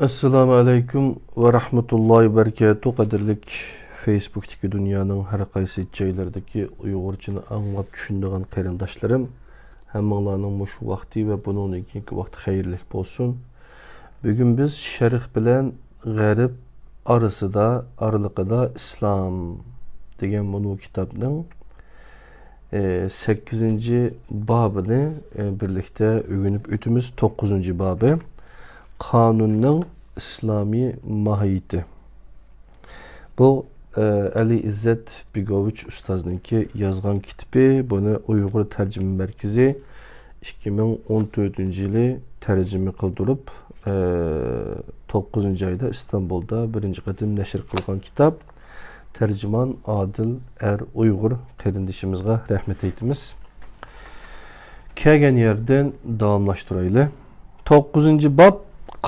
Assalamu alaikum ve rahmetullahi ve berekatuhu. Qadirlik Facebook'taki dünyanın her qaysı joylardaki Uyg'urchani anglab tushunadigan qarindoshlarım, hammalarning mush vaqti ve bunun keyingi vaqt xayrli bo'lsin. Bugun biz Sharq bilan G'arb arasida İslam degan bunu kitobning 8. babını birlikte öğrenip ötümüz 9. babı. Kanunun İslami mahiyeti. Bu Ali İzzet Bigoviç Ustaz'ınki yazgan kitabı. Bunu Uygur Tercüme Merkezi 2014 yılı tercüme kıldırıp 9. ayda İstanbul'da 1. qatim neşir kılgan kitap. Tercüman Adil Er Uygur kardeşimizge rahmet eytimiz. Kelgen yerden davamlaştıraylı. 9. bab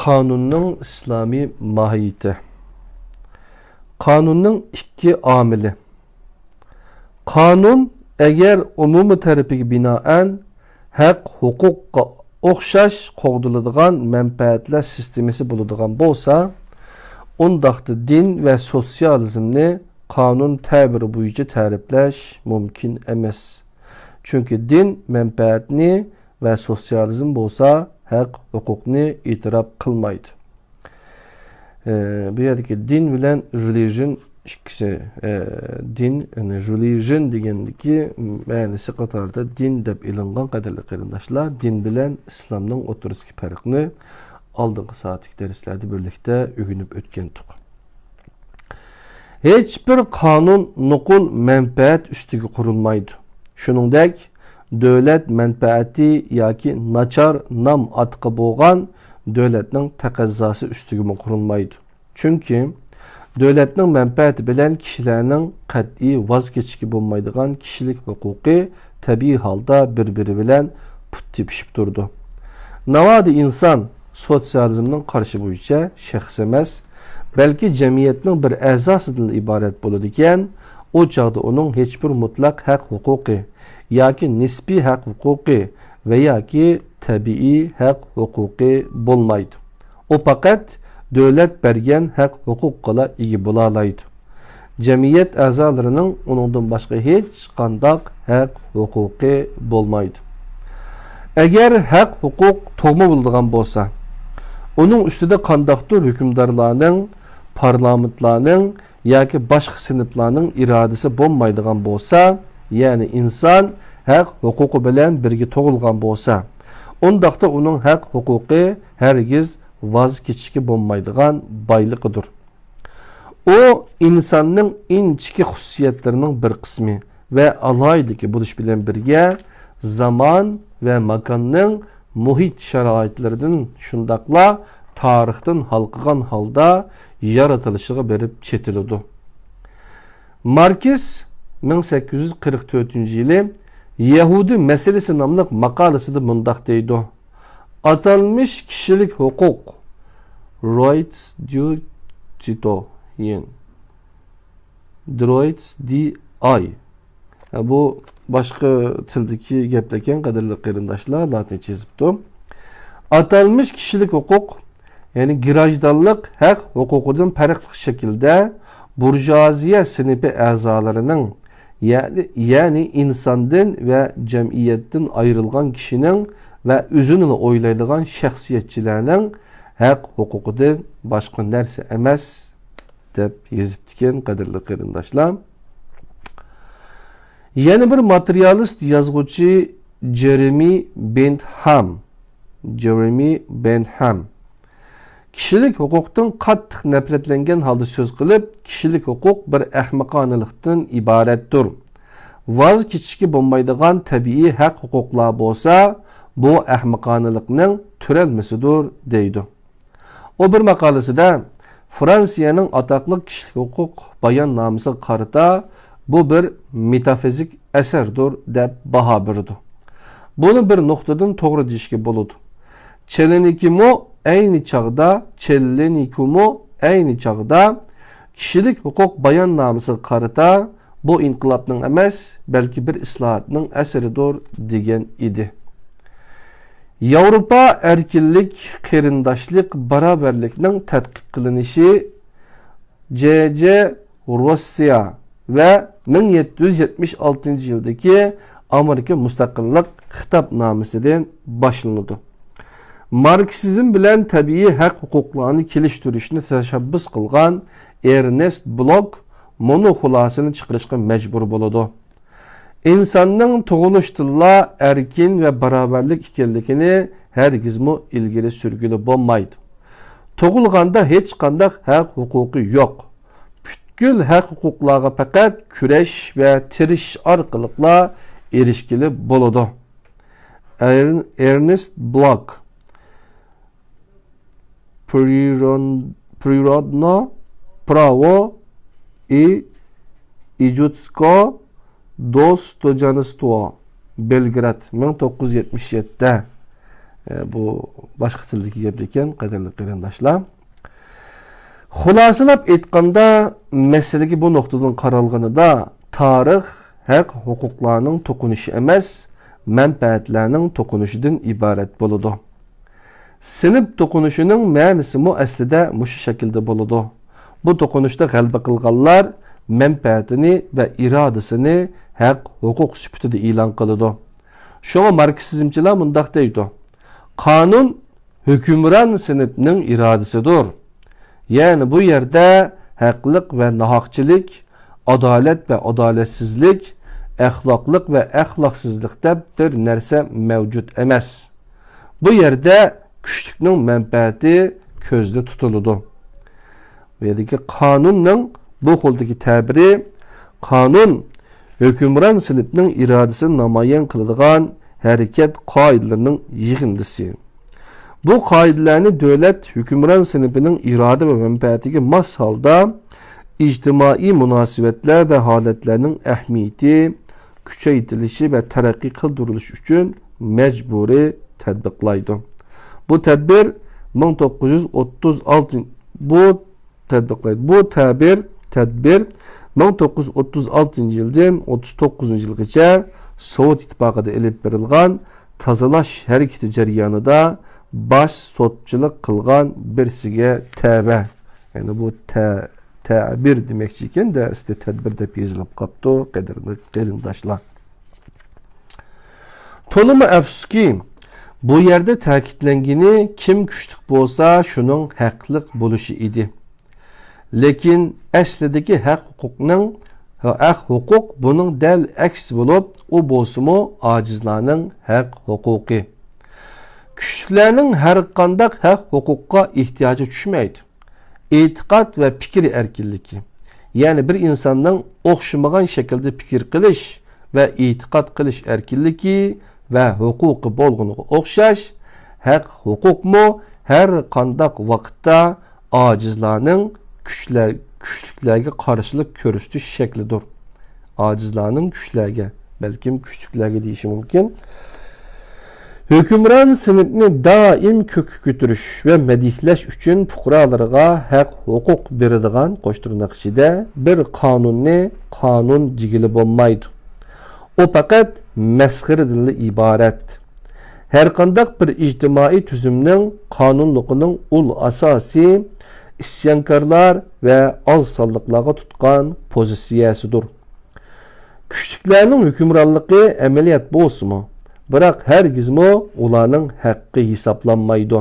Kanunun İslami mahiyeti. Kanunun iki amili. Kanun eğer umumi tarafiga binaen hak hukukka okşaş qoğduladigan menfaatlar sistemisi buladigan bolsa, ondaqda din ve sosyalizmni kanun tabiri boyunca tariflash mümkün emas. Çünkü din menfaatni ve sosyalizm bolsa hak hukukni itiraf kılmaydı. Bu yerdeki din bilen religion ikisi din yani religion degandiki ma'nisi qatorida din deb ilingan qadarli qarindoshlar, din bilen İslamның o'tiriski farqini oldingi soatlik darslarda birlikte öğrenip o'tgandik. Hech bir kanun nuqul menfaat üstüge kurulmaydı. Shuningdek devlet menfaati yoki nachar nam atqi bo'lgan devletning taqozosi ustiga kurulmaydı. Çünkü devletning menfaati bilan kishilarning qat'iy voz kechishga bo'lmaydigan kishilik huquqi tabiiy holda bir-biri bilan put tepishib turdi. Navodi inson sotsializmning qarshi bo'yicha shaxs emas, balki jamiyatning bir a'zosidan iborat bo'ladi ekan, o chog'da uning hech bir mutlaq haq huquqi yoki nisbiy haq huquqi ve yoki tabiiy haq huquqi bo'lmaydi. O faqat devlet bergen haq huquqqa ega bo'la oladi. Jamiyat a'zolarining uningdan boshqa hech qanday haq huquqi bo'lmaydi. Agar haq huquq to'g'ri bo'ladigan bo'lsa, uning ustida qandaqdir hukmdorlarning, parlamentlarning yoki boshqa sinflarning irodasi bo'lmaydigan bo'lsa, yani insan haq huquqi bilan birga tug'ilgan bo'lsa, undaqda uning haq huquqi hergiz voz kechishga bo'lmaydigan boyliqidir. O insonning inchiki xususiyatlarining bir qismi ve alayidligi bo'lish bilan birga zaman ve makonning muhit sharoitlaridan shundaqla tarixdan halqıgan halda yaratilishiga berib chetiladi. Markes 1844 yılı Yahudi meselesi namlı makalesinde mundaq deydi. Atalmış kişilik hukuk rights due citoyen rights di bu başka tildeki gepleken kadarlı qarindoshlar latin çizipti. Atalmış kişilik hukuk yani girajdallık hak hukukudan farklı şekilde burjuaziya sınıfı a'zolarının yani insandan ve cemiyetten ayrılgan kişinin ve üzününü oylaydigan şahsiyetçilerinin hak hukukudan başka nerse emas deb yazıptiken qadirli qarindoshlar. Yeni bir materyalist yazgıcı Jeremy Bentham kishilik huquqdan qattiq nafratlangan holda so'z qilib, kishilik huquq bir ahmoqonalikdan iboratdir. Voz kechishga bo'lmaydigan tabiiy haq huquqlar bo'lsa, bu ahmoqonalikning turalmasidir deydi. O bir maqolasida Fransiyaning atoqli kishilik huquq bayonnomasiga qarata bu bir metafizik asardir deb baho berdi. Buni bir nuqtadan to'g'ri deyishga bo'ladi. Çelenikimo aynı çağda kişilik hukuk bayannamesi qarata bu inqilabning emas, belki bir islahatning asaridir degan idi. Yevropa erkinlik, qeyrindoshlik, barobarlikning tadqiq qilinishi C.C. Rossiya ve 1776 yıldaki Amerika Mustaqillik Xitobnomasidan boshlanadi. Marksizm bilan tabiiy haq huquqlarni kelishtirishni tashabbus qilgan Ernest Bloch mono xulosani chiqarishga majbur bo'ladi. İnsanning tug'ilishidala erkin ve barobarlik ekanligini hargizmi ilgari surgili bo'lmaydi. Tug'ilganda hech qanday haq huquqi yo'q. Butkul haq huquqlarga faqat kurash va tirish orqali erishgili bo'ladi. Ernest Bloch Природно право и идиотское dostojanstvo Belgrad 1977'de bu başka tildeki gap ekan, qadrli qarindoshlar. Xulosalab aytganda, masalagi bu nuqtadan qaralganida tarix haq huquqlarning to'qinishi emas, manfaatlarning to'qinishidan iborat bo'ladi. Sinib to'qinishining ma'nosi mu aslida mushu shaklda bo'ladi. Bu to'qinishda g'alaba qilganlar menfaatini ve iradesini haq huquq sifatida e'lon qiladi. Şuna Marksizmchilar mundaq deydi: Qonun hukmron sinfning irodasidir. Yani bu yerde haqliq ve nahaqchilik, adolat ve adolatsizlik, axloqliq ve axloqsizlikda bir narsa mavjud emas. Bu yerde kuchlikning menfaati ko'zda tutiladi. Bu yerdagi qonunning bu qo'ldagi ta'biri qonun hukmron sinfning irodasini namoyon qiladigan harakat qoidalarining yig'indisi. Bu qoidalarni davlat hukmron sinfining iroda va manfaatiga mos holda ijtimoiy munosabatlar va holatlarning ahamiyati kuchaytirilishi va taraqqiy qildirilishi uchun majburiy tatbiqlaydi. Bu tadbir 1936 tadbir 1936 yıldan 39 yılgacha Sovet İttifaqida elib berilgan tozalash hareketi jarayonida baş sotchilik qilgan birisiga taba. Yani bu ta'bir demekçi ekan da sizde tadbir deb yozilib qopti, qadrli qarindoshlar. To'limi afsuski, bu yerde ta'kidlangani kim kuchlik bo'lsa, shuning haqliq bo'lishi edi. Lekin aslidagi haq huquq bunun dal aksi bo'lib, u bo'lsa-mu ojizlarning haq huquqi. Kuchliklarning har qanday haq huquqqa ehtiyoji tushmaydi. E'tiqod va fikr erkinligi, ya'ni bir insonning o'xshamagan shaklda fikr qilish va e'tiqod qilish erkinligi va huquqi bo'lganiga o'xshash haq huquqmi har qanday vaqtda ojizlarning kuchliklarga qarshilik ko'rsatish shaklidir. Ojizlarning kuchlarga, balkim kuchliklarga deyishi mumkin. Hükümran sinfni daim ko'tirish va madihlash uchun fuqarolarga haq huquq beradigan qo'shtirnoq ichida bir qonunni qonun jigili bo'lmaydi. O faqat masxaradan iborat. Her qanday bir ijtimoiy tuzumning qonunligining ul asosi isyankorlar ve alsallıklarga tutgan pozitsiyasidir. Kuchliklarning hukmronligi amaliyot bo'lsa-mu, biroq hargizmi ularning haqqi hisoblanmaydi.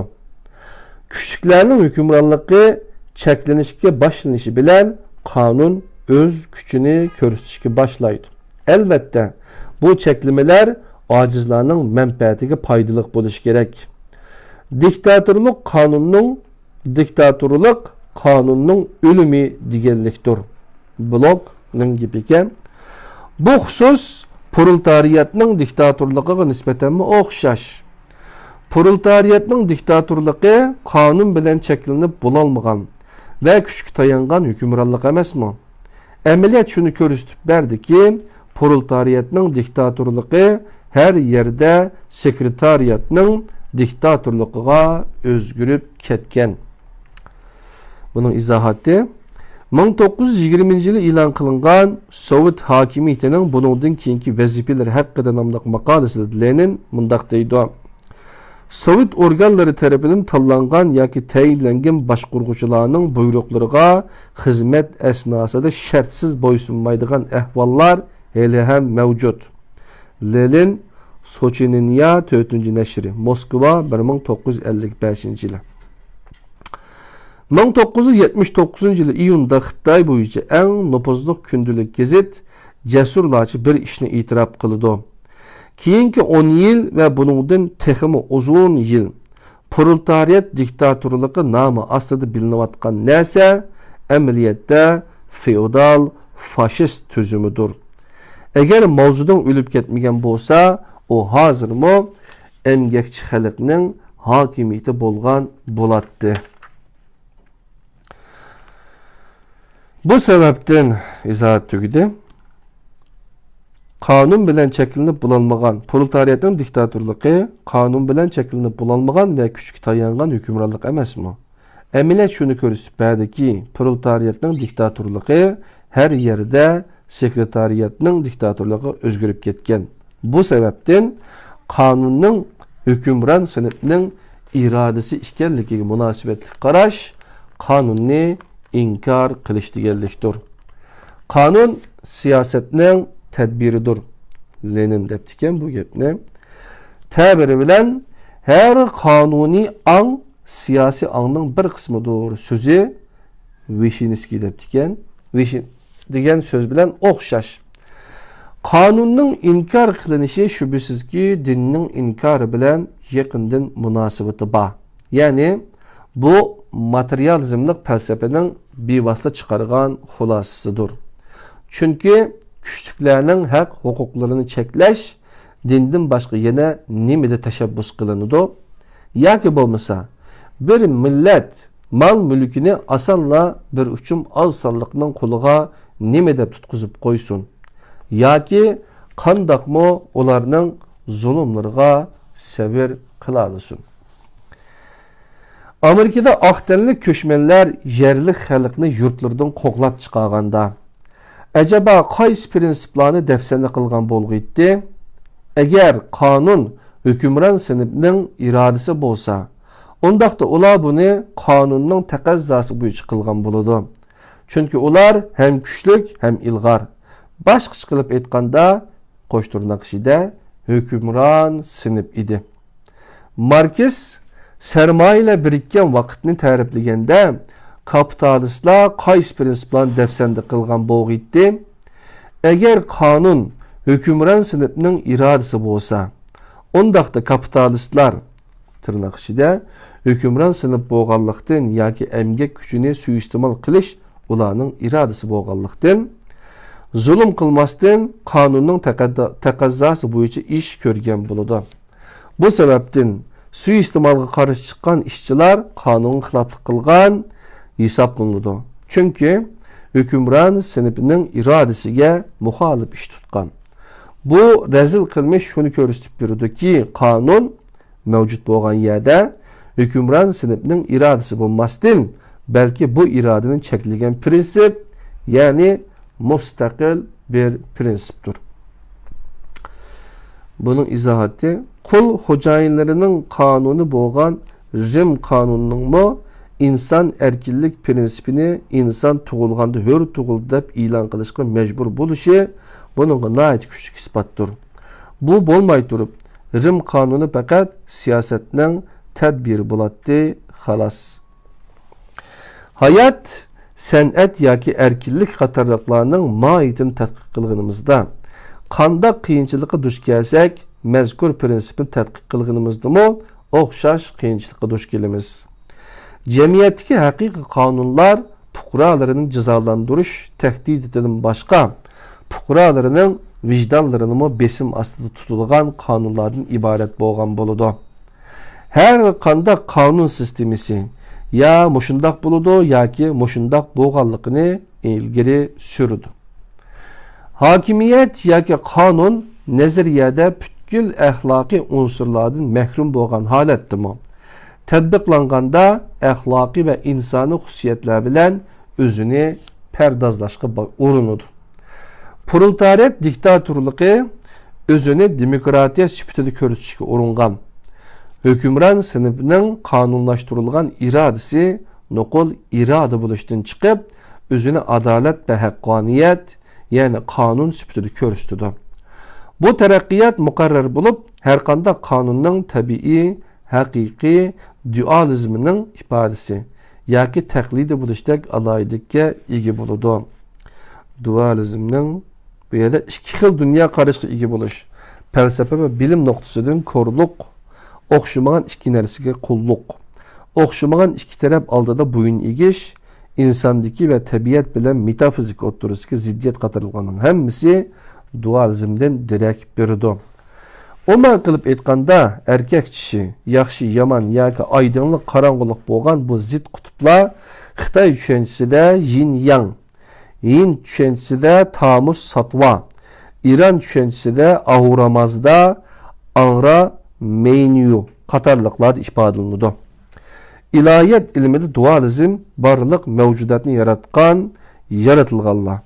Kuchliklarning hukmronligi cheklanishga boshlanishi bilan qonun o'z kuchini ko'rsatishga boshlaydi. Albatta, bu cheklamalar ojizlarning manfaatiga foydali bo'lishi kerak. Diktatorlik qonunning o'limi deganlikdir. Blokning gibiga bu xusus proletariyatning diktatorligiga nisbatan o'xshash. Proletariyatning diktatorligi qonun bilan cheklanib bo'lolmagan va kuchga tayangan hukmronlik emasmi? Amaliyot shuni ko'rsatib berdiki, proletariyatning diktatorligi her yerde sekretariyatning diktatorligiga o'zgarib ketgan. Bunun izohati 1920 yılı e'lon qilingan Sovet hokimiyatining buningdan keyingi vazifalar haqida nomli maqolasida Lenin mundaq deydi: Sovet organları tarafından tanlangan yoki tayinlangan boshquruvchilarning buyruqlariga xizmat asnosida shartsiz bo'ysunmaydigan ahvollar hali ham mavjud. Lenin Sochininya 4-nashri, Moskva 1955 yili. 1979 yili iyunda Xitoy bo'yicha eng nupuzli kundalik gazet Jasurlarcha bir ishni e'tirof qildi. Keyingi 10 yil va buningdan texmi uzun yil proletariat diktatorligi nomi ostida bilinayotgan narsa amaliyotda feodal faşist tüzümüdür. Eğer mavzudan ölüp ketmegen bolsa, o hazırmı emgekçi xalqning hakimiyeti bolgan bolatdı. Bu sebepten izahat tügüdü. Kanun bilen çekilinip bulanmagan, proletariatın diktatorluğu, kanun bilen çekilinip bulanmagan ve küçük tayangan hükümranlık emes mi? Emine şunu körüsüpədi ki, proletariatın diktatorluğu her yerde sekretariyatının diktatorluğu özgürüp ketken. Bu sebepten kanunun hükümran sınıfının iradesi işkenliği münasibetli qaraş, kanunni inkar qilish deganlikdir. Kanun siyasetning tedbiridir. Lenin deptiken bu gapni. Tabiri bilen her kanuni an siyasi anның bir kısmıdır. Sözü Vishiniski deptiken. Vishin degan söz bilen o'xshash. Kanunning inkar qilinishi shubhisizki dinning inkarı bilen yaqindan munosabati bor. Yani bu materyalizmlik felsefenin bevosita chiqargan xulosasidir. Çünkü küçüklerinin hak hukuklarını cheklash dindan boshqa yana nimada tashabbus qilinadi? Yoki bo'lmasa bir millat mal mülkini asalla bir uchum az sonliqning qo'liga nima deb tutqizib qo'ysin? Yoki qandaqmi ularning zulmlariga sabr qila olsin? Amerikada aqtanli ko'chmanlar yerlik xalqni yurtlardan qo'g'lab chiqarganda acaba qaysi prinsiplarni dafsana qilgan bo'lg'iydi? Agar qonun hukmron sinfning irodasi bo'lsa, undaqda ular buni qonunning taqozosi bo'yicha qilgan bo'ladi. Chunki ular ham kuchlik, ham ilg'or. Boshqacha qilib aytganda, qo'shtirnoq ichida hukmron sinf edi. Marks sermaye ile birikken vaqtni ta'riflaganda kapitalistlar qaysi prinsiplarni dafsanda qilgan bo'lg'iydi? Agar qonun hukmron sinfning irodasi bo'lsa, undaqda kapitalistlar tirnoq ichida hukmron sinf bo'lganlikdan yoki emgak kuchini suiiste'mol qilish ularning irodasi bo'lganlikdan zulm qilmasdan qonunning taqozosi bo'yicha ish ko'rgan bo'ladi. Bu sababdan suiiste'molga qarshi chiqqan ishchilar qonunga xiloflik qilgan hisoblanadi. Chunki hukmron sinfining irodasiga muxolif ish tutgan. Bu rezil qilmish shuni ko'rsatib beradiki, qonun mavjud bo'lgan yerda hukmron sinfning irodasi bo'lmasdan, balki bu irodaning cheklagan prinsip, ya'ni mustaqil bir prinsipdir. Bunun izohati qul xo'jayinlarining qonuni bo'lgan Rim qonuningmi inson erkinlik prinsipini inson tug'ilganda hur tug'ildi deb e'lon qilishga majbur bo'lishi buningga nihoyat kuchli isbotdir. Bu bo'lmay turib, Rim qonuni faqat siyosatning tadbiri bo'ladi, xolos. Hayot, san'at yoki erkinlik qatorliqlarning mohiyatini tadqiq qilganimizda qanday qiyinchilikqa duch kelsak, mazkur prinsipni tadqiq qilganimizdami o'xshash qiyinchilikqa duch kelamiz. Jamiyatdagi haqiqiy qonunlar fuqarolarini jazolantirish tahdiditidan boshqa fuqarolarining vijdonlarini besim ostida tutilgan qonunlardan iborat bo'lgan bo'ladi. Har qanday qonun sistemasi ya mushundaq bo'ladi yoki mushundaq bo'lganligini ilgari surdi. Hakimiyet yoki qonun nazariyada butkul axloqiy unsurlardan mahrum bo'lgan holatdimi? Tadbiqlanganda axloqiy va insoniy xususiyatlar bilan o'zini pardozlashga urinadi. Proletariat diktatorluğu o'zini demokratiya sifatida ko'rsatishga uringan. hükümran sınıfının kanunlaştırılgan iradesi nokul irade buluştan çıkıp özüne adalet ve hakkaniyet yani kanun süpütüdü körüstüdü. Bu terakkiyat mukarrer bulup her kanda kanunun tabii, hakiki dualizminin ifadesi yaki taklidi buluştak alaydıkke igi buludu. Dualizmning bu yerda ikki xil dunyo qarashiga ega bo'lish, falsafa va bilim nuqtasidan ko'rliq, o'xshamagan ikki narsaga qulluq, o'xshamagan ikki taraf oldida bo'yin egish, insondagi va tabiat bilan metafizik o'rtasiga ziddiyat qatorlangan hammasi dualizmdan darak berdi. Umuman qilib aytganda, erkak kishi yaxshi, yomon yoki oydinlik, qorong'ulik bo'lgan bu zid qutblar Xitoy tushanchisida yin-yang, yin tushanchisida tamus satva, İran tushanchisida ahuramazda angra menyu qatorliqlar ifodalanadi. İlahiyat ilmida dualizm barliq mavjudotni yaratgan, yaratilganlar.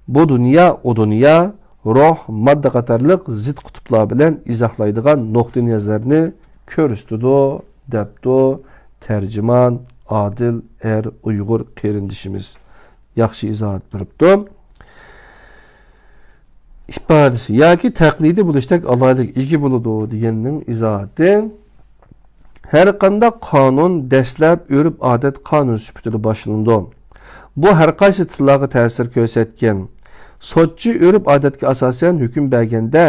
Bu dunyo, o dunyo, ruh, modda qatorliq zid qutblar bilan izohlaydigan nuqtai nazarni ko'rsatdi, debdi terjimon Adil Uyg'ur qarindishimiz. Yaxshi izohat beribdi. İfadesi yoki taqlidi bo'lishdak alohidlik ega bo'ladi deganning izohati har qanday qonun dastlab urf odat qonun sifatida boshlandi. Bu har qaysi tillarga ta'sir ko'rsatgan. Sotchi urf odatga asosan hukm berganda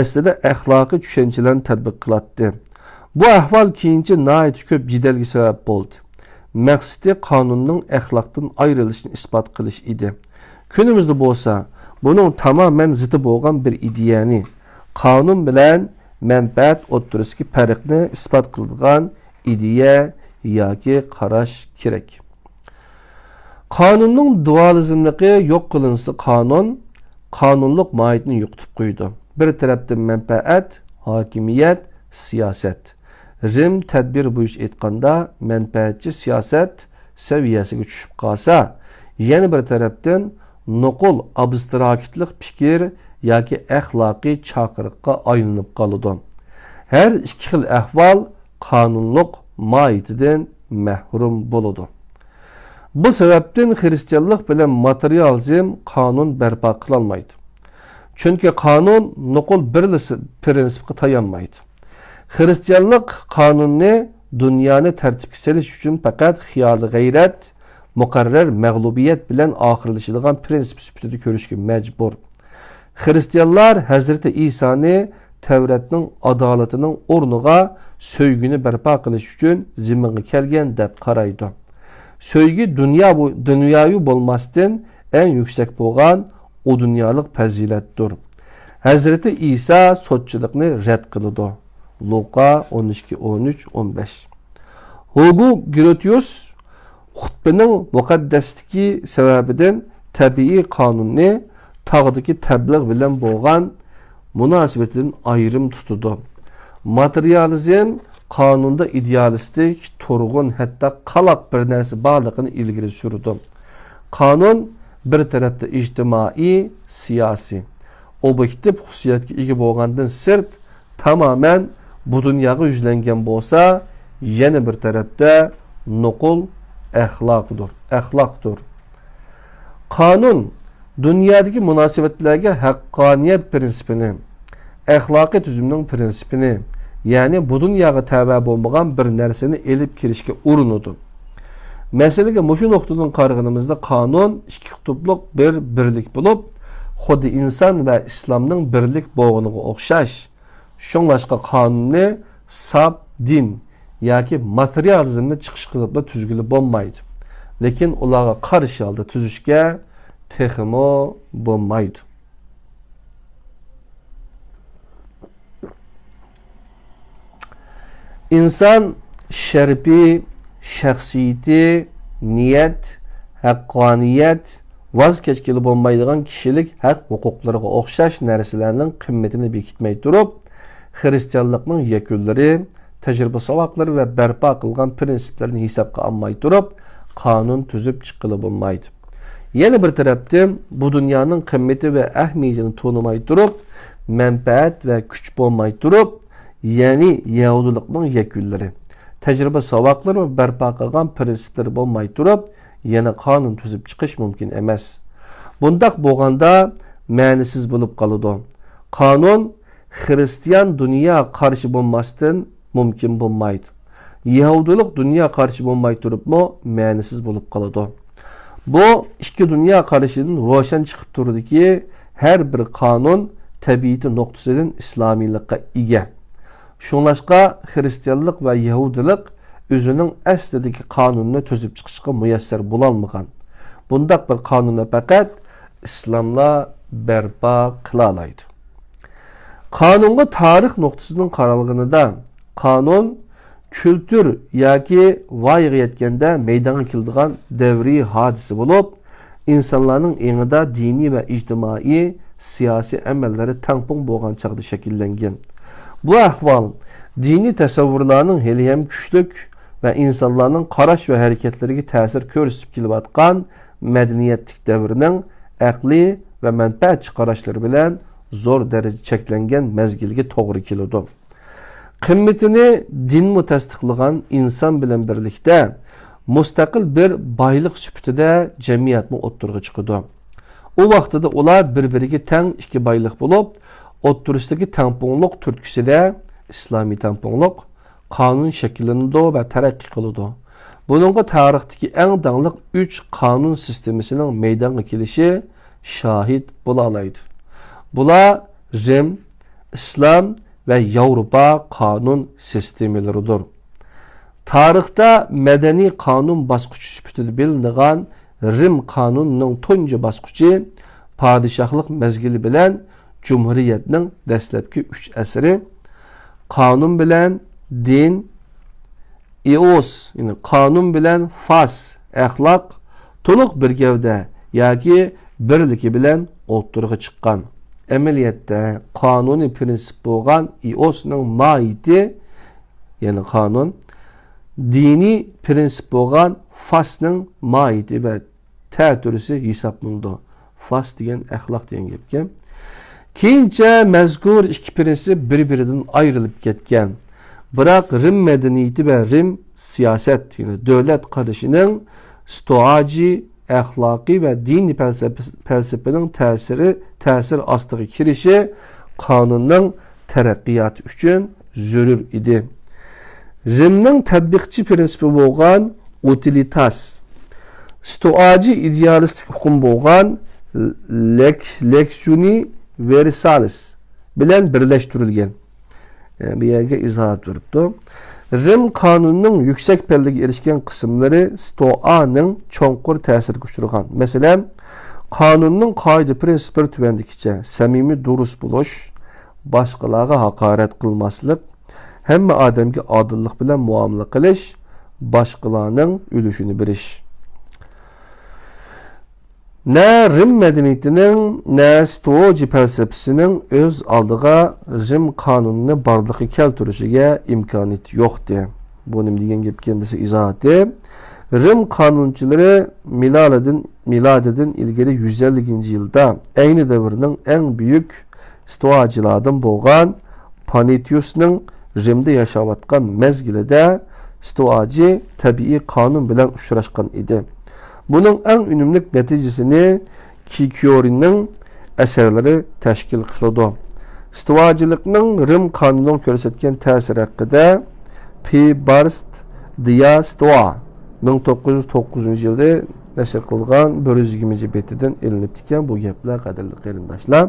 aslida axloqiy tushunchalarni tatbiq qiladi. Bu ahvol keyinchi nihoyat ko'p jidalga sabab bo'ldi. Maqsadi qonunning axloqdan ayrilishini isbot qilish edi. Kunimizda bo'lsa, bunun tamamen zıtı bo'lgan bir ideyani, qonun bilan manfaat o'rtasidagi farqni isbot qiladigan ideya yoki qarash kerak. Qonunning dualizmligi yo'q qilinsa qonunlik mohiyatini yo'qotib qo'ydi. Bir tarafdan manfaat, hokimiyat, siyosat. Rim tadbir bo'yicha aytganda manfaatchi siyosat saviyasiga tushib qolsa, yana bir tarafdan nuqul abstraktlik fikir yoki axloqiy chaqiriqqa aylanib qoladi. Her ikki xil ahvol qonunlik mohiyatidan mahrum bo'ladi. Bu sababdan xristianlik bilan materializm qonun barpo qila olmaydi. Chunki qonun nuqul bir prinsipga tayanmaydi. Xristianlik qonunni dunyoni tartibga solish uchun faqat xiyoli g'ayrat, muqarrar mag'lubiyat bilan oxirlashadigan prinsip sifatida ko'rishga majbur. Xristianlar Hazreti İsa'ni Tevratning adolatining o'rniga so'ygini barpo qilish uchun zaminga kelgan deb qaraydi. So'ygi dunyoviy bo'lmasdan eng yuksak bo'lgan o dunyolik fazilatdir. Hazreti İsa sotchilikni rad qiladi. Luqa 12:13-15. Hugo Grotius xutbining muqaddasligi sababidan tabiiy qonunni tog'dagi tabliğ bilan bo'lgan munosabatidan ayrim tutadi. Materializm qonunda idealistik, turg'un, hatto qaloq bir narsa borligini ilgari surdi. Qonun bir tarafda ijtimoiy, siyosiy, obyektiv xususiyatga ega bo'lgandan sirt tamamen bu dunyoga yuzlangan bo'lsa, yana bir tarafda nuqul axloqdir. Qonun dunyodagi munosabatlarga haqqoniyat prinsipini, axloqiy tuzumning prinsipini, ya'ni bu dunyoga tava bo'lmagan bir narsani elib kirishga urinadi. Masalaga mushu nuqtadan qarag'animizda qonun ikki qutbliq bir birlik bo'lib, xuddi inson va islomning birlik bo'g'iniga o'xshash. Shunglashqa qonunni sab din yoki materializmni chiqish qilib tuzgili bo'lmaydi. Lekin ularga qarshi holda tuzishga texmo bo'lmaydi. İnsan şerfi, şahsiyeti, niyet, hakkaniyet, vaz keçkili bo'lmaydigan kishilik haq huquqlariga o'xshash narsalarning qimmatini bekitmay turib, xristianlikning yakunlari, tajriba saboqlari va barpo qilgan prinsiplarni hisobga olmay turib, qonun tuzib chiqilib bo'lmaydi. Yana bir tarafdan bu dunyoning qimmati va ahamiyatini tanimay turib, manfaat va kuch bo'lmay turib, yani Yahudilikning yakunlari, tajriba savaqlari va barpo qilgan prinsiplari bo'lmay turib, yana qonun tuzib chiqish mumkin emas. Bundaq bo'lganda ma'nisiz bo'lib qoladi. Qonun Hristiyan dunyo qarshi bo'lmasdan mumkin bo'lmaydi. Yahudilik dunyo qarshi bo'lmay turibmi ma'nisiz bo'lib qoladi. Bu ikki dunyo qarishidan ro'shan chiqib turdiki, har bir qonun tabiati nuqtasidan islomiylikqa ega. Shunlashqa Hristiyanlik va Yahudilik o'zining aslidagi qonunni tuzib chiqishga muyassar bo'la olmagan. Bundaq bir qonunni faqat islomla barpo qila oladi. Qonunga tarix nuqtasidan qaralganida qonun kültür yoki voyaga yetganda meydonga keladigan davriy hodisa bo'lib, insonlarning engida diniy va ijtimoiy siyosiy amallari tangpung bo'lgan chaqda shakllangan. Bu ahvol diniy tasavvurlarning hali ham kuchlik va insonlarning qarash va harakatlariga ta'sir ko'rsatib kelayotgan madaniyatlik davrining aqliy va manfaatchi qarashlari bilan zo'r darajada cheklangan mezgilga to'g'ri keladi. Qimmatini dinmi tasdiqlagan inson bilan birlikda mustaqil bir boylik sifatida jamiyatni o'ttirg'i chiqadi. U vaqtida ular bir-biriga teng ikki boylik bo'lib, o'ttirisidagi tangpungliq turtkisida islomiy tangpungliq qonun shakllanadi va taraqqiy qiladi. Buningga tarixdagi eng dangliq 3 qonun sistemasining meydonga kelishi shahid bo'la oladi. Bular Rim, İslam ve Avrupa kanun sistemleridir. Tarixda madaniy qonun bosqichi sifatida bilingan Rim qonunining tunji bosqichi padişahlık mezgili bilan Cumhuriyetning dastlabki 3 asri, qonun bilan din, eos, yani qonun bilan fas, axloq to'liq bir gavda yoki birligi bilan o'ttirg'i chiqqan. Amaliyotda qonuniy prinsip bo'lgan eosning maiti, ya'ni qonun, diniy prinsip bo'lgan fasning maiti va ta'turisi hisoblanadi. Fas degan axloq degan gapga. Keyincha mazkur ikki prinsip bir-biridan ayrilib ketgan. Biroq Rim madaniyati va Rim siyosat, ya'ni davlat qarashining stoaji axloqiy va diniy falsafaning ta'sir ostiga kirishi qonunning taraqqiyoti uchun zarur edi. Rimning tatbiqchi prinsipi bo'lgan utilitas, stoaji idealistik hukm bo'lgan lex universalis bilan birlashtirilgan. Bu yerga izohat beribdi. Rim qonunining yuksak pallaga erishgan qismlari Stoaning cho'nqur ta'siriga uchragan. Masalan, qonunning qoida prinsiplari tuvandikicha: samimiy durust bo'lish, boshqalarga haqorat qilmaslik, hamma odamga odillik bilan muomala qilish, boshqalarning ulushini berish. Ne Rim medeniyetinin, ne Stoacı felsefesinin öz aldığı Rim kanununu barlığı keltirişige imkaniyeti yoktu. Bunun degan gap kendisi izahatı. Rim kanuncuları miladeden ilgili 150. yılda aynı devrinin en büyük Stoacılardan bo'lgan Panetius'ның Rim'de yaşavatkan mezgilede Stoacı tabii kanun bilen uçraşkan idi. Bunun en önemli neticesini Kikyorin'nin eserleri teşkil kıldı. Stoacılıkның Rim kanunun körsetken tesir hakkında P. Barst Dia Stoa 1909 yılda neşr kılgan 120. betiden eliniptiken bu gaplar qadirli qarindoshlar.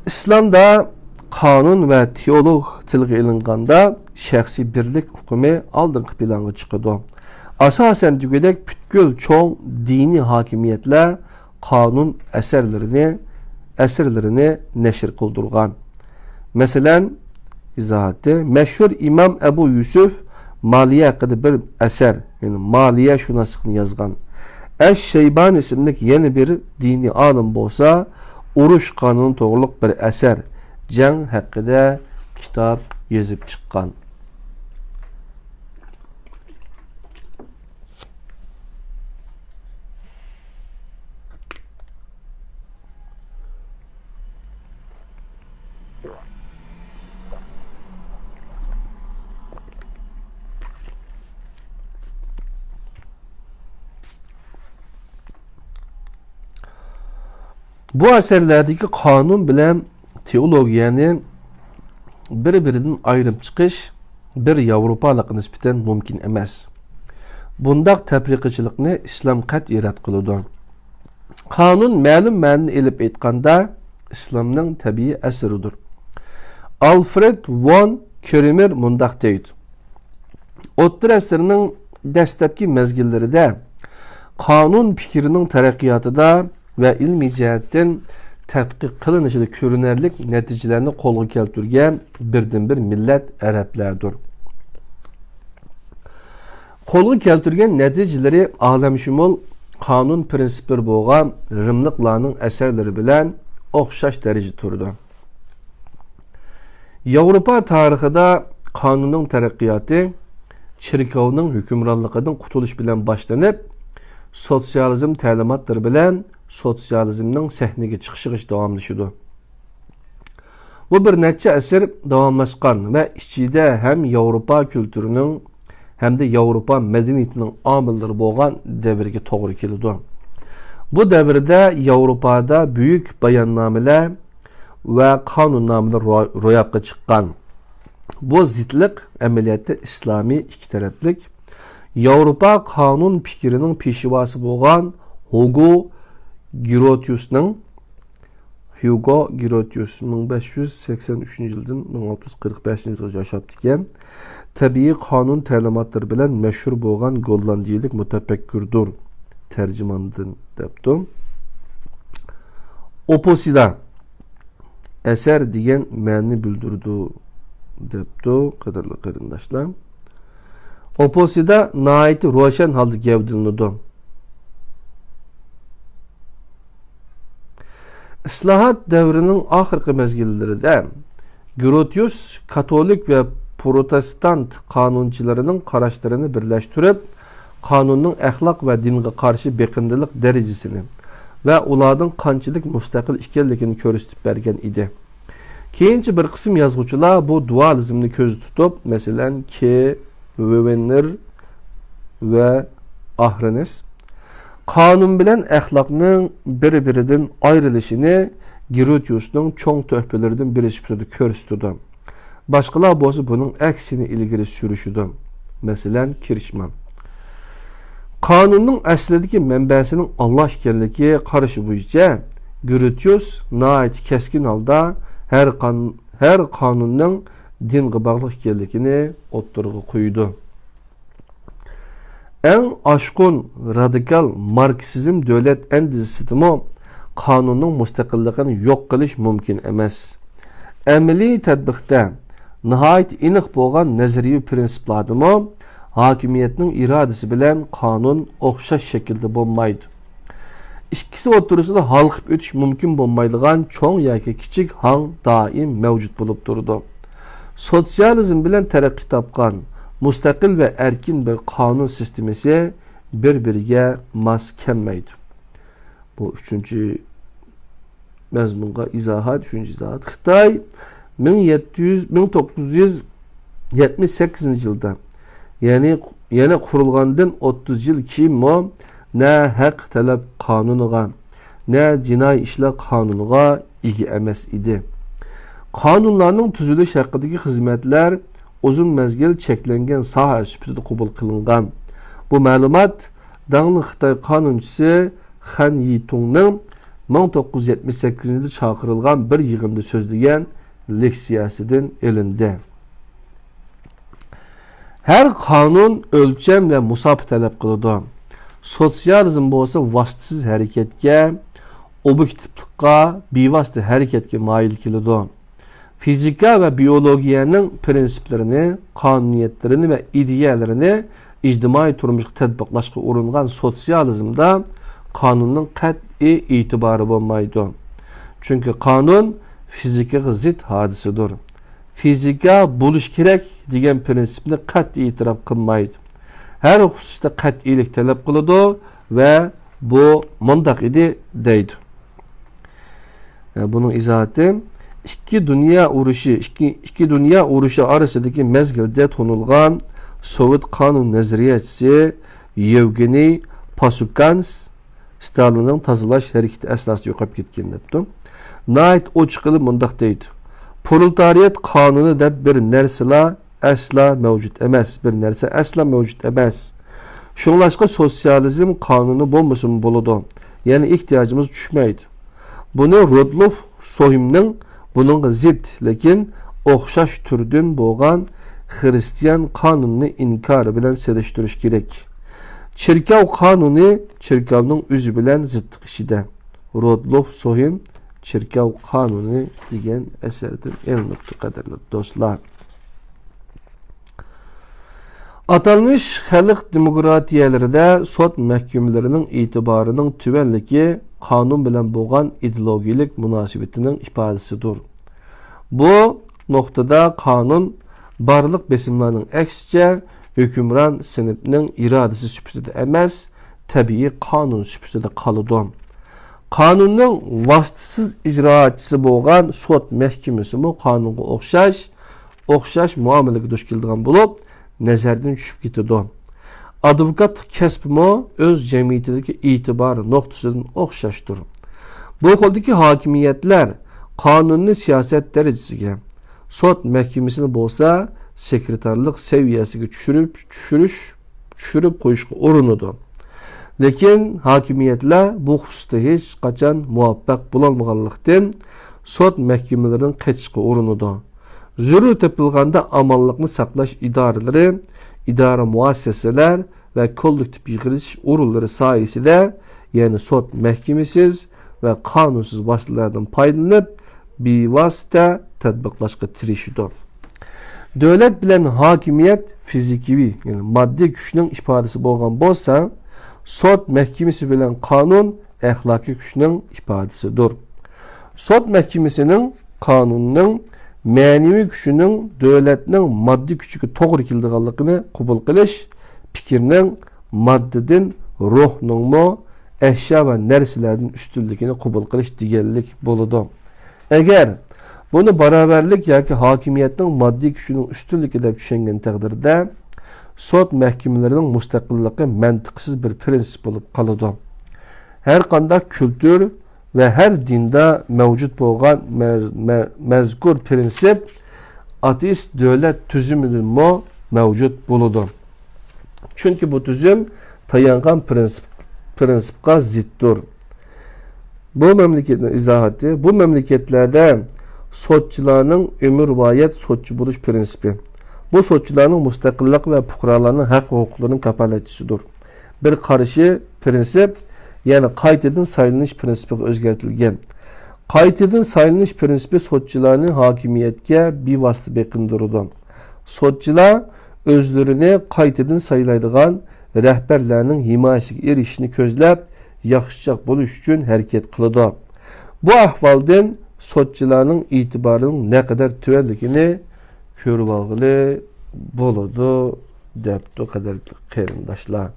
İslamda kanun ve teolog tilga ilinganda şəxsi birlik hukumi aldınqı planga çıkıdı. Asasen dügedek bütkül çoğun dini hakimiyetler kanun eserlerini neşir kıldırgan. Mesela izahatı meşhur İmam Ebu Yusuf Maliye hakkında bir eser, yani Maliye şunasıqını yazgan. Eş-Şeyban isimlik yeni bir dini alim bolsa uruş kanunu toğruluq bir eser, Ceng hakkında kitap yazıp çıqqan. Bu eserlerdeki kanun bilen teologiyani bir-birinden ayrım çıkış bir Yevropalık nispeten mümkün emas. Bundaq tefriqçılıkni İslam qat'iy rad qiladi. Kanun ma'lum ma'nini elib aytganda İslamning tabiiy asridir. Alfred von Kürmer mundaq deydi. O'ttir asrning dastlabki mezgillarida kanun fikrinin taraqqiyotida ve ilmi jihatdan tadqiq qilinishida ko'rinarli natijalarni qo'lga keltirgan birdan-bir millat arablardir. Qo'lga keltirgan natijalari olamshumul qonun prinsiplari bo'lgan rimliklarning asarlari bilan o'xshash darajada turdi. Yevropa tarixida qonunning taraqqiyoti chirkovning hukmronligidan qutulish bilan boshlanib, sotsializm ta'limotlari bilan sotsializmning sahnaga chiqishi davomlashdi. Bu bir necha asr davomlashgan ve ichida hem Yevropa kültürünün hem de Yevropa medeniyetinin amilleri bo'lgan davrga to'g'ri keldi. Bu davrda Yevropada büyük bayannameler ve qonunnameler ro'yobga chiqqan. Bu zidlik amaliyotda islomiy ikki taraflik Yevropa qonun fikrining peshvosi bo'lgan Hugo Grotius'ning 1583 yıldan 1645 yılga yaşap diken tabii kanun ta'limotları bilan meşhur bo'lgan gollandiyalik mutafakkirdir. Tercümandan debdim. Oposida eser degan ma'ni bildirdi debdi qadrli qarindoshlar. Oposida nihoyat ro'shan holda gavdilanadi. İslahat devrinin ahirki mezgillerinde Grotius Katolik ve Protestant kanunchilarının qarashlarını birleştirip kanunun ahlak ve dinge karşı beqindilik derecesini ve ulardan qanchalik mustaqil ekanligini ko'rsatib bergan edi. Keyinchi bir qism yozuvchilar bu dualizmni ko'z tutib, masalan, Wegener ve Ahrenes kanun bilen ahlakның bir-birinden ayrılışını Grotius'ның çoğ töhfelerinden biri sifatida ko'rsatdi. Başqalar bo'lsa bunun aksini ilgari sürüşüdü. Mesela Kirchman. Kanunun aslidagi manbasining Allah ekanligi qarashi bo'yicha Grotius nihoyat keskin holda her kanunning dinga bog'liq ekanligini o'ttirg'i qo'ydi. En aşkın radikal Marksizm devlet endizisimi kanunun müstakilligini yok qilish mümkün emas. Amaliy tadbiqda nihoyat aniq bo'lgan nazariy prinsiplardimi hokimiyatning irodasi bilan kanun o'xshash shaklda bo'lmaydi. İkisi o'rtasida halqib o'tish mumkin bo'lmaydigan cho'ng yoki kichik hang doim mavjud bo'lib turdi. Sotsializm bilan taraqqiy topgan müstakil ve erkin bir kanun sistemisi bir-biriga mos kelmaydi. Bu üçüncü mezmunga izohat, üçüncü izohat. Xitoy 1978 yılda yani kurulgandan 30 yıl keyinmi ne haq talab kanunuga ne jinoiy ishlar kanunuga ega emas idi. Kanunlarning tuzilish haqidagi xizmatlar uzun mezgil cheklangan soha sifatida qabul qilingan. Bu ma'lumot dangli Xitoy qonunchisi Han Yitungning 1978 yilda chaqirilgan bir yig'inda so'zlagan leksiyasidan elindi. Her kanun ölçem ve musab talep qiladi. Sotsializm bo'lsa vositsiz harakatga, obyektivlikqa, bevosita harakatga moyil keladi. Fizika ve biyologiyaning prinsiplarini, qonuniyatlarini ve ideyalarini ijtimoiy turmushga tatbiqlashga uringan sotsializmda kanunning qat'iy e'tibori bo'lmaydi. Chunki qonun fizikaga zid hodisadir. Fizika bo'lish kerak degan prinsipni qat'iy e'tirof qilmaydi. Her hususda qat'iylik talab qiladi ve bu mundaq edi deydi. Bunun izohati iki dünya urushi arasidagi mezgilda tonilgan Sovet kanun nazariyatchisi Yevgeniy Pasukans Stalinning tazalash hareketi esnasında yo'qolib ketgan debdi. Nait ochiqili mundaq deydi. Proletariat qonuni deb bir narsalar asla mavjud emas. Bir narsa asla mavjud emas. Şunlaşqa sosyalizm qonuni bo'lmasin bo'ladi. Yani ihtiyacımız düşmeydi. Bunu Rudolf Sohimning bunun zid, lekin o'xshash turdan bo'lgan Hristiyan qonunini inkar bilan selishtirish kerak. Çirkav qonuni çirkavning o'zi bilan ziddiq ishida. Rudolf Sohim Çirkav qonuni degan asardan elinibdi, qadrli do'stlar. Atalmış xalq demokratiyalarida sot mahkumalarining e'tiborining tubanligi qonun bilan bo'lgan ideologik munosabatining ifodasidir. Bu noktada qonun barliq besimlarning aksicha hükümran sinfning irodasi sifatida emas, tabiiy qonun sifatida qoladi. Qonunning vositasiz ijrochisi bo'lgan sot mahkamasi mu qonunga o'xshash muomalaga duch keladigan bo'lib, nazardan tushib ketadi. Advokat kasbimi o'z jamiyatidagi e'tibor nuqtasidan o'xshashdir. Bu holdagi hokimiyatlar qonunni siyosat darajasiga, sot mahkamasini bo'lsa sekretarlik saviyasiga tushirib qo'yishga urinadi. Lekin hokimiyatlar bu xususda hech qachon muvaffaq bo'lolmaganlikdan sot mahkamalaridan qochishga urinadi. Zürür tepilganda amanlıqni saqlash idoralari, idora muassasalar ve kollektiv yig'ilish orunları sayesinde yani sot mahkamasiz ve kanunsuz vositalardan foydalanib bevosita tatbiqlashga tirishadi. Devlet bilen hakimiyet fiziki yani maddi güçnün ifadesi bo'lgan bo'lsa, sot mahkamasi bilen kanun ahlaki güçnün ifadesidir. Sot mahkamasining kanunning ma'naviy gücünün devletning maddi gücüge to'g'ri keladiganligini qabul qilish, fikrning maddidan ruhning mo ashyo va narsalardan ustunligini qabul qilish deganlik bo'ladi. Agar buni barobarlik yoki hokimiyatning maddi gücünün ustunligi deb tushungan taqdirda sot mahkamalarining mustaqilligi mantiqsiz bir prinsip bo'lib qoladi. Her qanday kültür ve her dinde mevcut bo'lgan mezkur prinsip ateist devlet tüzümünün mo mevcut buludu. Çünkü bu tüzüm tayangan prinsipka ziddir. Bu memleketin izahatı, bu memleketlerde sotçularının ömür vayet sotçu buluş prinsipi. Bu sotçularının müstakillik ve fuqaralarının hak ve hukuklarının kapalatçısıdır. Bir karşı prinsip yani qaytadan saylanış prinsipiga o'zgartirilgan. Qaytadan saylanış prinsipi sotçularni hokimiyatga bevosita beqindiradi. Sotçular o'zlarini qaytadan saylaydigan rahbarlarning himoyasiga erishishni ko'zlab, yaxshiroq bo'lish uchun harakat qiladi. Bu ahvoldan sotçularning e'tiborining ne kadar tuvanligini ko'rib olg'ili bo'ladi, debdi qadrli qarindoshlar.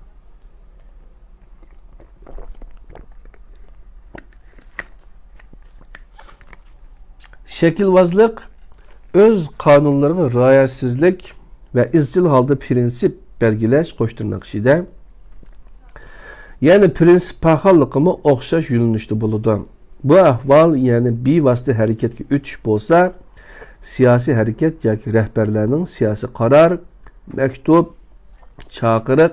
Şekilvazlık, öz kanunlarına riayatsizlik ve izcil halde prensip belgileş koşturmak işide. Yani prensip pahallıqımı o'xshash yo'nalishda bo'ladi. Bu ahval yani bevosita hareketga o'tish bo'lsa, siyasi hareket yoki rahbarlarning siyasi qaror, maktub, chaqiriq,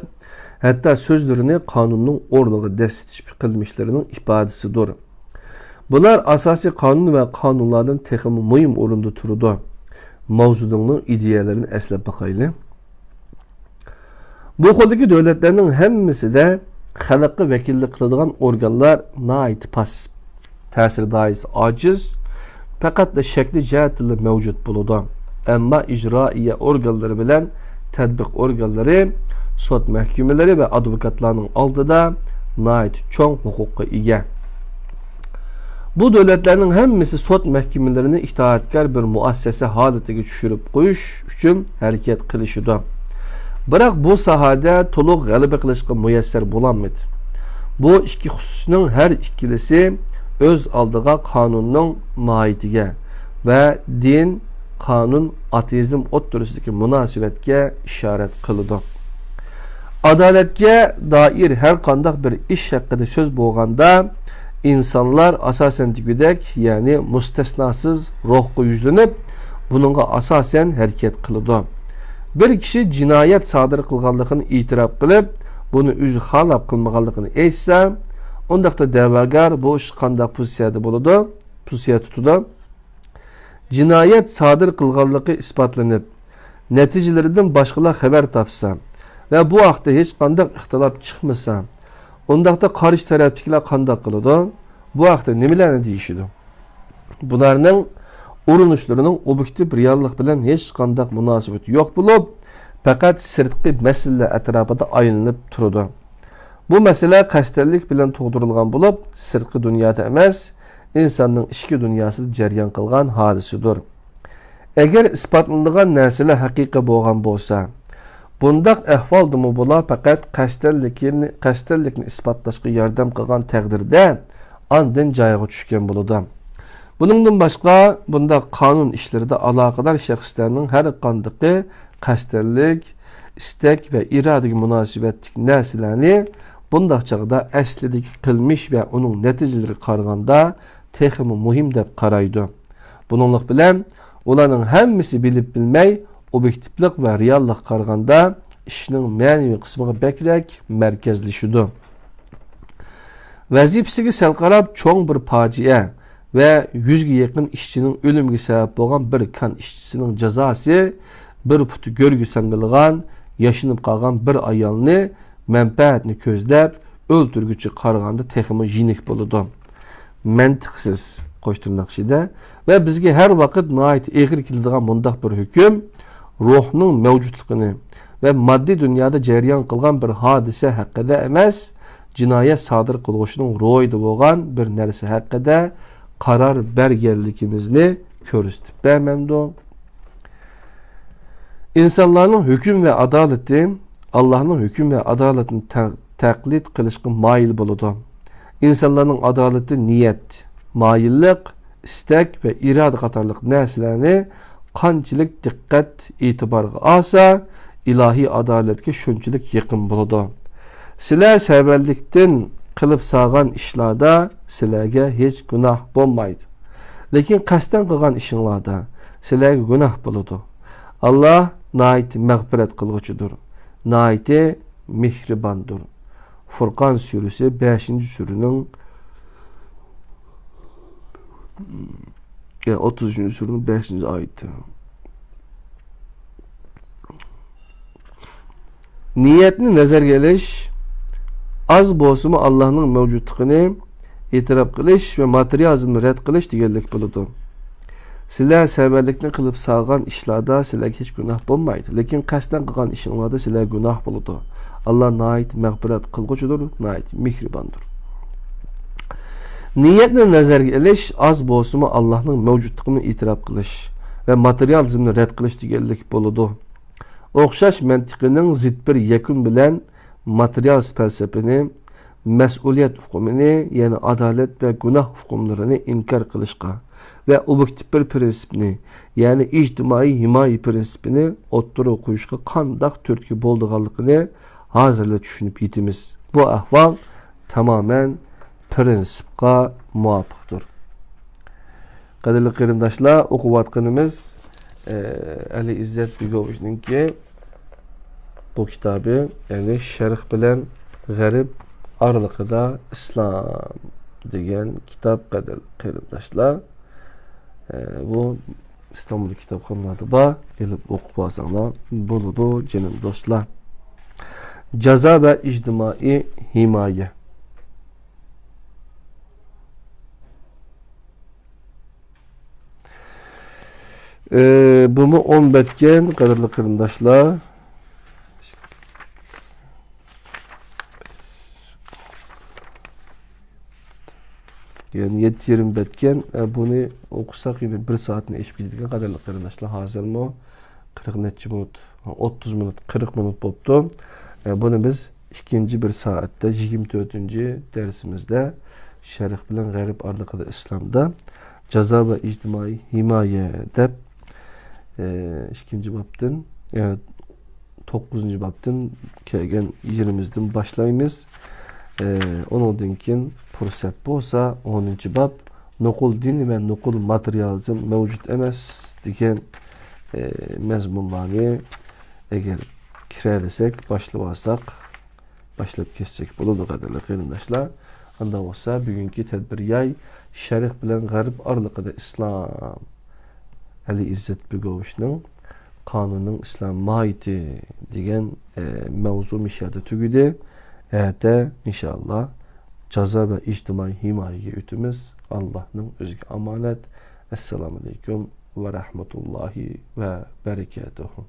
hatta sözlerini kanunning o'rniga dastitish qilmishlarining ifodasidir. Bunlar asasi kanun ve kanunlardan texmi mühim orunda turdu. Mavzudunun ideyelerini eslep bakaylı. Bu qo'ldagi devletlerinin hemmisi de xalqqa vekillik qiladigan organlar nait pas, ta'sir doirasi ojiz, faqat da shakli jihatida mavjud bo'ladi. Ammo ijroiya organlari bilan tadbiq organlari, sot mahkamalari ve advokatlarning oldida nait cho'ng huquqqa ega. Bu devletlerin hemmisi sot mahkamelerini itoatkar bir muassese haletiga tushirib qo'yish uchun harakat qilishdi. Biroq bu sahada to'liq g'alaba qilishga muyassar bo'lolmadi. Bu ikki xususning har ikkilisi o'z oldiga qonunning mohiyatiga va din, qonun, ateizm o'rtasidagi munosabatga ishorat qiladi. Adaletga dair her kandak bir iş hakkında söz boğanda insanlar asasen digidek yani müstesnasız ruhku yüzlenip bununla asasen hareket kılıdı. Bir kişi cinayet sadır kılganlıkını itiraf kılıp bunu üzü halap kılmaganlıkını etse ondakta davagar bu iş kandak pozisiyada buludu, pozisiya tutudu. Cinayet sadır kılganlıkı ispatlanıp neticelerinden başkalar haber tapsa ve bu haqda hiç kandak ixtilaf çıkmasa ondakta karşı taraftakiler kandak kılıdı. Bu haqda nimelerni deyişidi? Bularning urinishlarının objektiv reallik bilan hech qanday munosabati yo'q bo'lib, faqat sirtqi masala atrofida aylanib turadi. Bu masala qasdlik bilan tug'dirilgan bo'lib, sirtqi dunyoda emas, insonning ichki dunyosida jarayon qilgan hodisadir. Agar isbotlangan narsalar haqiqiy bo'lgan bo'lsa, bundaq ahvoldimi bo'la faqat qasdlikni isbotlashga yordam qilgan taqdirda andın joyiga tushgan bo'ladi. Buningdan boshqa bunda qonun ishlarida aloqador shaxslarning har qanday qasdlik, istak va irodaga munosabatli narsalarni bundaq chog'da aslidagi qilmish va uning natijalariga qaraganda texmi muhim deb qaraydi. Buninglik bilan ularning hammasi bilib bilmay obyektivlik va reallik qaraganda ishning ma'naviy qismiga bakrak markazlashidi. Vazifasiga sal qarab cho'ng bir fojia ve 100'ge yakın işçinin ölümüge sebep olan bir kan işçisinin cezası bir putu görgü sangılgan, yaşınıp kalgan bir ayalını menfaatini közlep öldürgücü qaraganda texmi jinik boludu. Mantıksız koşturnak şeyde ve bizge her vakit nait eğir kildiğen bundaq bir hüküm ruhunun mevcutluğunu ve maddi dünyada cereyan kılgan bir hadise hakkında emas, cinayet sadır kılgışının roydu boğan bir nersi hakkında karar bergerlikimizni körüstüp bermemdi. İnsanların hüküm ve adaleti Allah'ın hüküm ve adaletini taklit kılışkı mail buludu. İnsanların adaleti niyet, maillik, istek ve irade katarlık neslerini qanchalik dikkat itibarga alsa ilahi adaletke şunçilik yakın buludu. Sizlar severlikten qilib sağgan ishlarda sizlarga hech gunoh bo'lmaydi. Lekin qasddan qilgan ishinglarda sizlarga gunoh bo'ladi. Alloh nihoyat mag'firat qilg'uchidir. Nihoyat mehribondir. Furqon surasi 5-surining 30-surining 5-oyati. Niyetni nazarga olish az bo'lsa Allah'ın mevcutluğunu itiraf qilish ve materializmni rad qilish deganlik bo'ladi. Sizlar severlikni qilib sağgan ishlarda sizlarga hech gunoh bo'lmaydi. Lekin qasddan qilgan ishinglarda sizlarga gunoh bo'ladi. Allah nihoyat mag'firat qilg'uchidir, nihoyat mehribondir. Niyetni nazarga olish az bo'lsa Allah'ın mevcutluğunu itiraf qilish ve materializmni rad qilish deganlik bo'ladi. O'xshash mantiqining zid bir yakun bilan material felsefeni, mesuliyet hukmini yani adalet ve günah hukumlarını inkar kılışka ve objektif bir prensipini yani ictimai himayi prensipini otturu koyuşka kandak türkü bolduğanlıkını hazırla düşünüp yetimiz. Bu ahval tamamen prensipka muvaffıktır. Kadirli kırındaşlar okuvatkanımız Ali İzzet Bigovich'nin ki bu kitabı yani şerh bilen garip aralıkıda İslam degan kitap kadar kıyırdaşlar. Bu İstanbul kitapxonalarda ba elip okup alsanlar buludu canım dostlar. Ceza ve ictimai himaye. Bu mu 10 betken kadarlı kırındaşlar. Yani 7-20 betken bunu okusak yine 1 saatini eş bildiğine kadarlı kırındaşlar hazır mı? 40 minut, 30 minut, 40 minut boptu. Bunu biz ikinci bir saatte 24. dersimizde şerh bilen garip arlıkada İslam'da ceza ve ictimai himaye dep ikinci babdan 9. babdan kelgen yerimizden başlayımız. Ondan keyin fursat bolsa 10. bab nokul dini ve nokul materyalizm mevcut emas degan mezmunlarni eğer kirelesek, başlap kessek boludu qadarly qarindaşlar. Anda olsa bugünkü tedbir yay Şerq bilen Garb aralykda İslam Ali İzzet Begovich'nin Kanunun İslam mahiyeti degan mevzu mişada tügüdü. Ete inşallah caza ve ictimai himayeye ütümüz Allah'ın özgü amanet. Esselamu Aleyküm ve Rahmetullahi ve Berekatuhu.